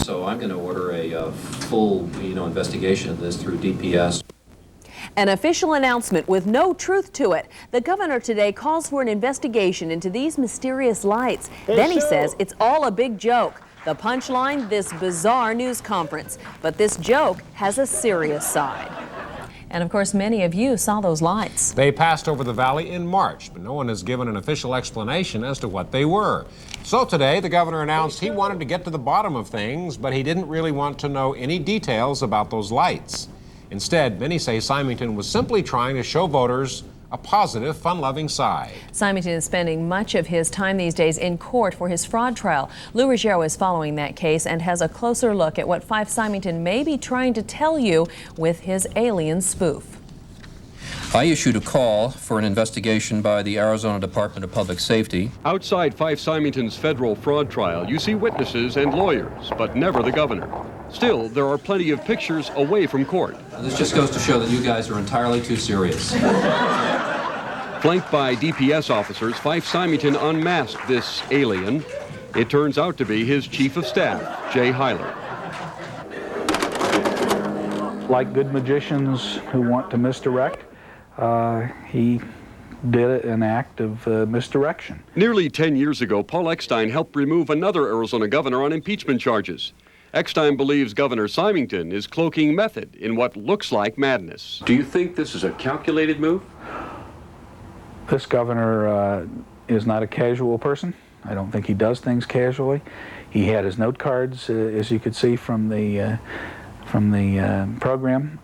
So I'm going to order a full, investigation of this through DPS. An official announcement with no truth to it. The governor today calls for an investigation into these mysterious lights. Then he says it's all a big joke. The punchline, this bizarre news conference. But this joke has a serious side. And of course, many of you saw those lights. They passed over the valley in March, but no one has given an official explanation as to what they were. So today, the governor announced he wanted to get to the bottom of things, but he didn't really want to know any details about those lights. Instead, many say Symington was simply trying to show voters a positive, fun-loving side. Symington is spending much of his time these days in court for his fraud trial. Lou Ruggiero is following that case and has a closer look at what Fife Symington may be trying to tell you with his alien spoof. I issued a call for an investigation by the Arizona Department of Public Safety. Outside Fife Symington's federal fraud trial, you see witnesses and lawyers, but never the governor. Still, there are plenty of pictures away from court. This just goes to show that you guys are entirely too serious. Flanked by DPS officers, Fife Symington unmasked this alien. It turns out to be his chief of staff, Jay Hyler. Like good magicians who want to misdirect, he did an act of misdirection. Nearly 10 years ago, Paul Eckstein helped remove another Arizona governor on impeachment charges. Eckstein believes Governor Symington is cloaking method in what looks like madness. Do you think this is a calculated move? This governor is not a casual person. I don't think he does things casually. He had his note cards, as you could see from the program.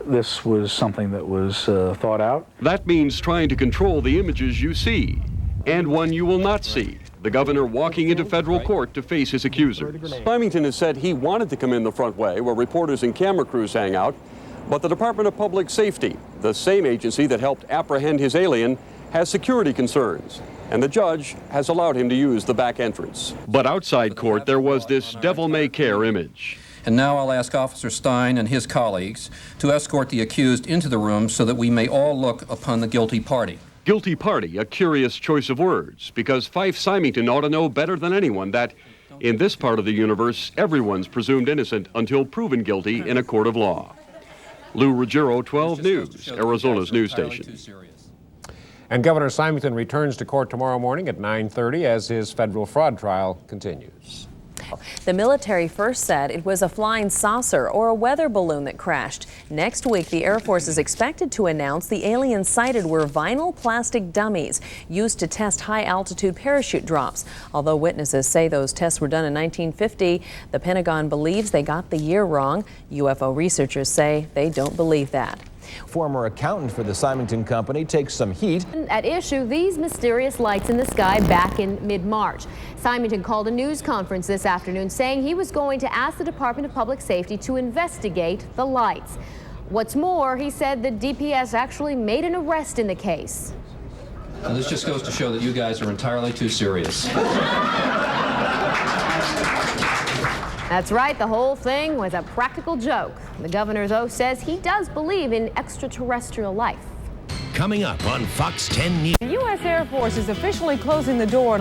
This was something that was thought out. That means trying to control the images you see and one you will not see. The governor walking into federal court to face his accusers. Symington has said he wanted to come in the front way where reporters and camera crews hang out, but the Department of Public Safety, the same agency that helped apprehend his alien, has security concerns, and the judge has allowed him to use the back entrance. But outside court, there was this devil-may-care image. And now I'll ask Officer Stein and his colleagues to escort the accused into the room so that we may all look upon the guilty party. Guilty party, a curious choice of words, because Fife Symington ought to know better than anyone that in this part of the universe, everyone's presumed innocent until proven guilty in a court of law. Lou Ruggiero, 12 News, Arizona's news station. And Governor Symington returns to court tomorrow morning at 9:30 as his federal fraud trial continues. The military first said it was a flying saucer or a weather balloon that crashed. Next week, the Air Force is expected to announce the aliens sighted were vinyl plastic dummies used to test high-altitude parachute drops. Although witnesses say those tests were done in 1950, the Pentagon believes they got the year wrong. UFO researchers say they don't believe that. Former accountant for the Symington Company takes some heat. At issue, these mysterious lights in the sky back in mid-March. Symington called a news conference this afternoon saying he was going to ask the Department of Public Safety to investigate the lights. What's more, he said the DPS actually made an arrest in the case. And this just goes to show that you guys are entirely too serious. That's right, the whole thing was a practical joke. The governor's oath says he does believe in extraterrestrial life. Coming up on Fox 10 News. The U.S. Air Force is officially closing the door on